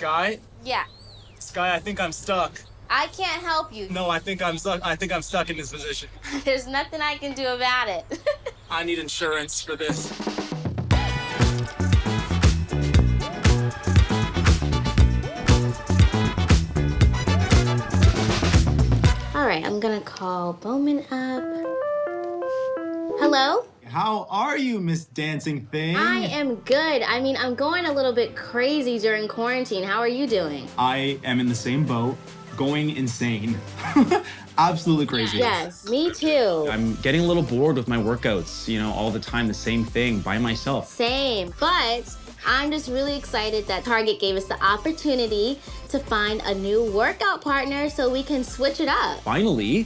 Sky? Yeah. Sky, I think I'm stuck. I can't help you. No, I think I'm stuck. I think I'm stuck in this position. There's nothing I can do about it. I need insurance for this. All right, I'm gonna call Boman up. Hello? How are you, Miss Dancing Thing? I am good. I mean, I'm going a little bit crazy during quarantine. How are you doing? I am in the same boat, going insane. Absolutely crazy. Yes, me too. I'm getting a little bored with my workouts, you know, all the time, the same thing by myself. Same, but I'm just really excited that Target gave us the opportunity to find a new workout partner so we can switch it up. Finally,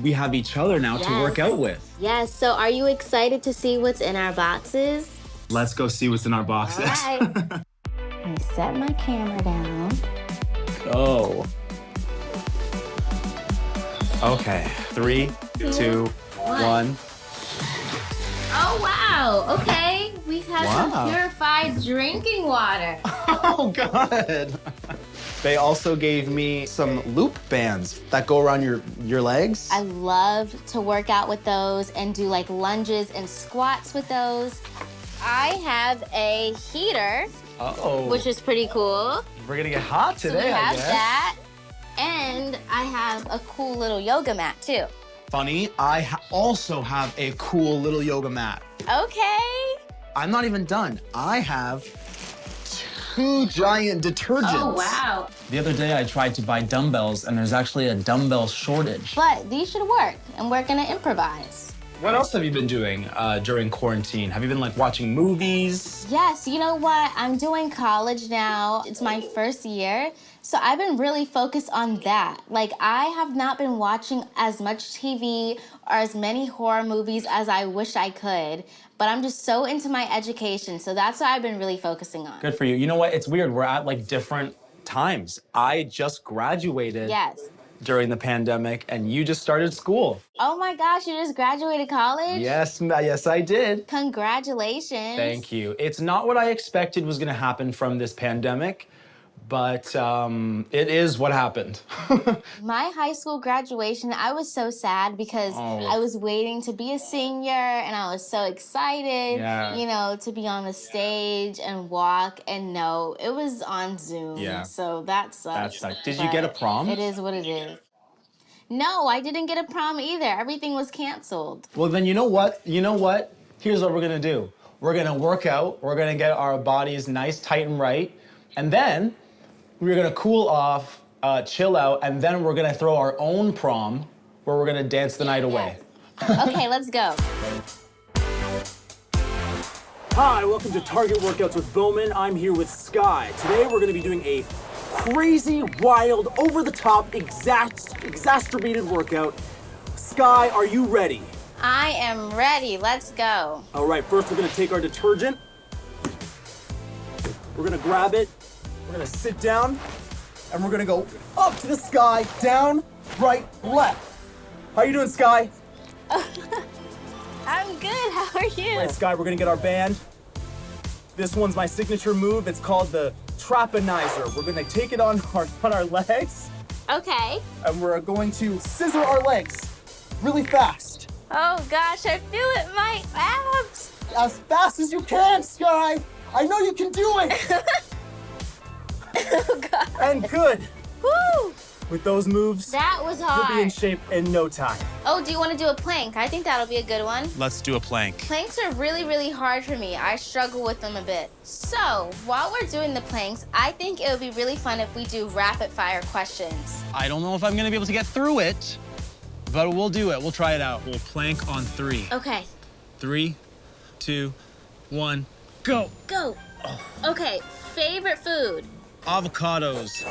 we have each other now to work out with. Yes, so are you excited to see what's in our boxes? Let's go see what's in our boxes. All right. Let me set my camera down. Oh. Okay, 3, 2, 1. Oh, wow, okay. We have some purified drinking water. Oh, God. They also gave me some loop bands that go around your legs. I love to work out with those and do like lunges and squats with those. I have a heater, which is pretty cool. We're gonna get hot today, So we have I guess. that, and I have a cool little yoga mat too. Funny, I also have a cool little yoga mat. Okay. I'm not even done. I have 2 giant detergents. Oh, wow. The other day I tried to buy dumbbells and there's actually a dumbbell shortage. But these should work, and we're gonna improvise. What else have you been doing during quarantine? Have you been like watching movies? Yes, you know what? I'm doing college now. It's my first year. So I've been really focused on that. Like, I have not been watching as much TV or as many horror movies as I wish I could. But I'm just so into my education. So that's what I've been really focusing on. Good for you. You know what? It's weird. We're at like different times. I just graduated during the pandemic and you just started school. Oh my gosh, you just graduated college? Yes, I did. Congratulations. Thank you. It's not what I expected was gonna happen from this pandemic, but it is what happened. My high school graduation, I was so sad because I was waiting to be a senior and I was so excited, you know, to be on the stage and walk, and no, it was on Zoom. Yeah. So that sucks. That sucked. Did you get a prom? It is what it is. No, I didn't get a prom either. Everything was canceled. Well, then you know what? Here's what we're gonna do. We're gonna work out. We're gonna get our bodies nice, tight, and right. And then we're gonna cool off, chill out, and then we're gonna throw our own prom where we're gonna dance the night away. Okay, let's go. Hi, welcome to Target Workouts with Boman. I'm here with Sky. Today we're gonna be doing a crazy, wild, over-the-top, exacerbated workout. Sky, are you ready? I am ready. Let's go. All right, first we're gonna take our detergent. We're gonna grab it. We're gonna sit down, and we're gonna go up to the sky, down, right, left. How you doing, Sky? I'm good. How are you? All right, Sky, we're gonna get our band. This one's my signature move. It's called the Trapanizer. We're gonna take it on our legs. Okay. And we're going to scissor our legs really fast. Oh gosh, I feel it in my abs. As fast as you can, Sky. I know you can do it. Oh God. And good. Woo! With those moves, That was hard. you'll be in shape in no time. Oh, do you want to do a plank? I think that'll be a good one. Let's do a plank. Planks are really, really hard for me. I struggle with them a bit. So, while we're doing the planks, I think it would be really fun if we do rapid fire questions. I don't know if I'm gonna be able to get through it, but we'll do it. We'll try it out. We'll plank on 3. Okay. 3, 2, 1, go. Go. Okay, favorite food? Avocados.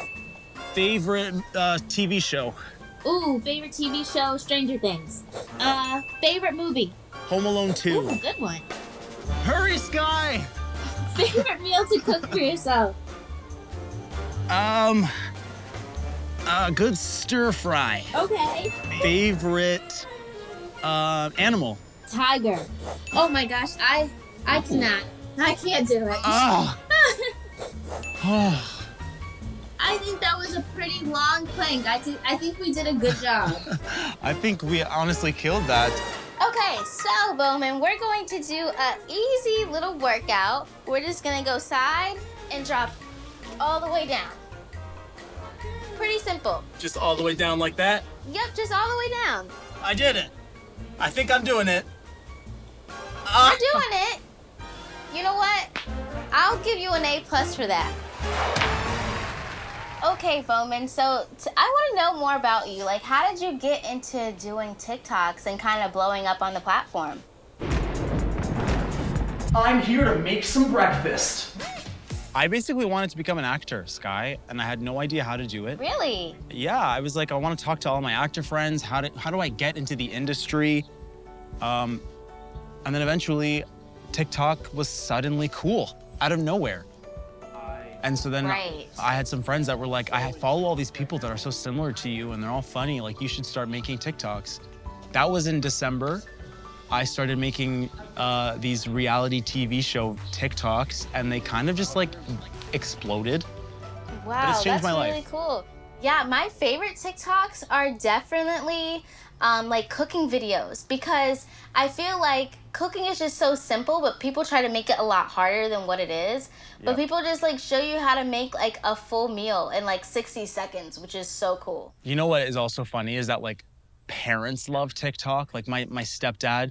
Favorite TV show? Ooh, favorite TV show, Stranger Things. Favorite movie. Home Alone 2. Ooh, good one. Hurry, Sky! Favorite meal to cook for yourself. Good stir fry. Okay. Favorite animal? Tiger. Oh my gosh, I cannot. I can't do it. Ah. think that was a pretty long plank. I think we did a good job. I think we honestly killed that. Okay, so Bowman, we're going to do a easy little workout. We're just gonna go side and drop all the way down. Pretty simple. Just all the way down like that? Yep, just all the way down. I did it. I think I'm doing it. You're doing it. You know what? I'll give you an A+ for that. Okay, Bowman, so I want to know more about you. Like, how did you get into doing TikToks and kind of blowing up on the platform? I'm here to make some breakfast. I basically wanted to become an actor, Sky, and I had no idea how to do it. Really? Yeah, I was like, I want to talk to all my actor friends. How do I get into the industry? And then eventually, TikTok was suddenly cool, out of nowhere. And so then Right. I had some friends that were like, I follow all these people that are so similar to you and they're all funny, like you should start making TikToks. That was in December. I started making these reality TV show TikToks and they kind of just like exploded. Wow, it's changed that's my really life. cool. Yeah, my favorite TikToks are definitely like cooking videos because I feel like cooking is just so simple, but people try to make it a lot harder than what it is. But Yeah. people just like show you how to make like a full meal in like 60 seconds, which is so cool. You know what is also funny is that like parents love TikTok. Like my stepdad,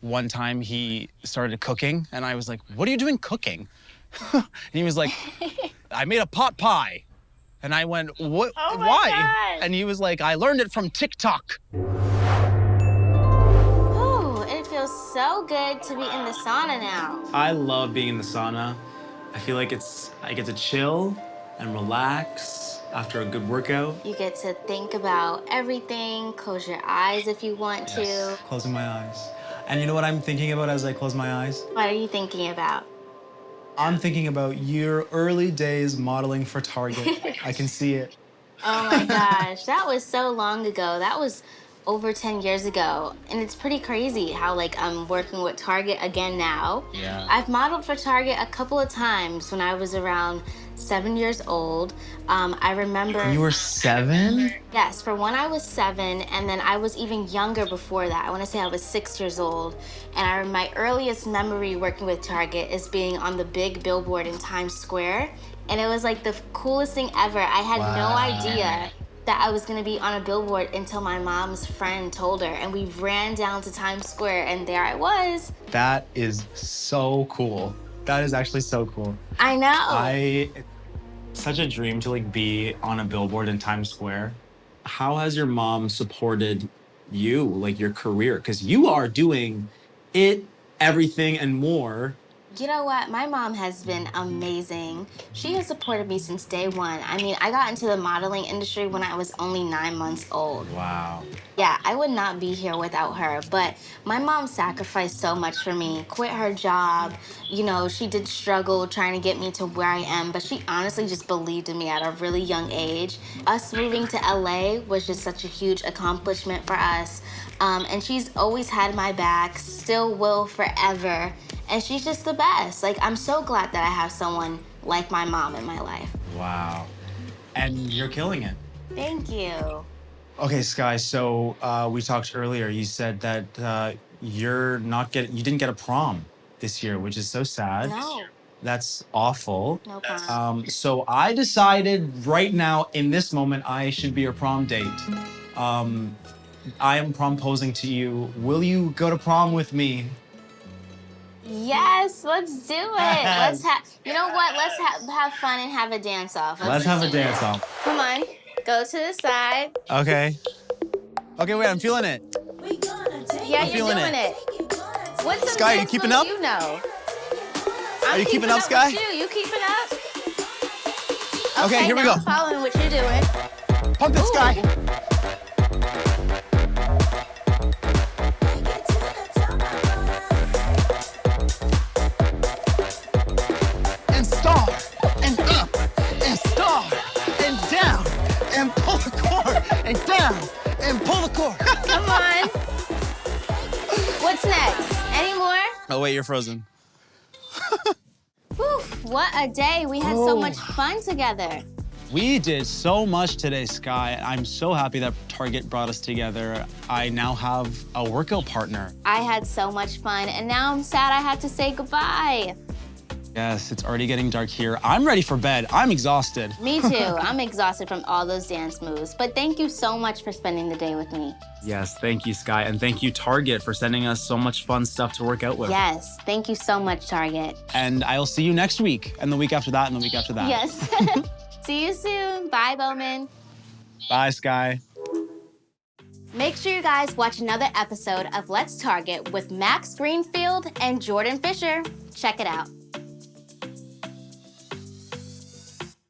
one time he started cooking and I was like, what are you doing cooking? And he was like, I made a pot pie. And I went, what, Oh my why? God. And he was like, I learned it from TikTok. Ooh, it feels so good to be in the sauna now. I love being in the sauna. I feel like I get to chill and relax after a good workout. You get to think about everything, close your eyes if you want to. Closing my eyes. And you know what I'm thinking about as I close my eyes? What are you thinking about? I'm thinking about your early days modeling for Target. I can see it. Oh my gosh, that was so long ago. That was over 10 years ago. And it's pretty crazy how like I'm working with Target again now. Yeah. I've modeled for Target a couple of times when I was around 7 years old. I remember. You were 7? Yes, for when I was 7, and then I was even younger before that. I want to say I was 6 years old. And my earliest memory working with Target is being on the big billboard in Times Square. And it was like the coolest thing ever. I had no idea that I was gonna be on a billboard until my mom's friend told her. And we ran down to Times Square and there I was. That is so cool. That is actually so cool. I know. It's such a dream to like be on a billboard in Times Square. How has your mom supported you, like your career? Because you are doing it, everything, and more. You know what? My mom has been amazing. She has supported me since day one. I mean, I got into the modeling industry when I was only 9 months old. Wow. Yeah, I would not be here without her, but my mom sacrificed so much for me, quit her job. You know, she did struggle trying to get me to where I am, but she honestly just believed in me at a really young age. Us moving to LA was just such a huge accomplishment for us. And she's always had my back, still will forever. And she's just the best. Like, I'm so glad that I have someone like my mom in my life. Wow. And you're killing it. Thank you. Okay, Sky, so we talked earlier. You said that you didn't get a prom this year, which is so sad. No. That's awful. No problem. So I decided right now, in this moment, I should be your prom date. I am promposing to you. Will you go to prom with me? Yes, let's do it. Let's have, you know what? Let's have fun and have a dance off. Let's have a dance off. Come on, go to the side. Okay. Okay, wait, I'm feeling it. Yeah, I'm you're feeling doing it. What's some Sky, you dance keeping moves up? You know. Are you keeping up, with Sky? You keeping up? Okay, here we now go. I'm following what you're doing. Pump it, Sky. And star, and up, and star, and down, and pull the cord, and down, and pull the cord. Come on. What's next? Any more? Oh, wait, you're frozen. Whew, what a day. We had so much fun together. We did so much today, Sky. I'm so happy that Target brought us together. I now have a workout partner. I had so much fun, and now I'm sad I had to say goodbye. Yes, it's already getting dark here. I'm ready for bed. I'm exhausted. Me too. I'm exhausted from all those dance moves, but thank you so much for spending the day with me. Yes, thank you, Sky, and thank you, Target, for sending us so much fun stuff to work out with. Yes, thank you so much, Target. And I'll see you next week, and the week after that, and the week after that. Yes. See you soon. Bye, Boman. Bye, Sky. Make sure you guys watch another episode of Let's Target with Max Greenfield and Jordan Fisher. Check it out.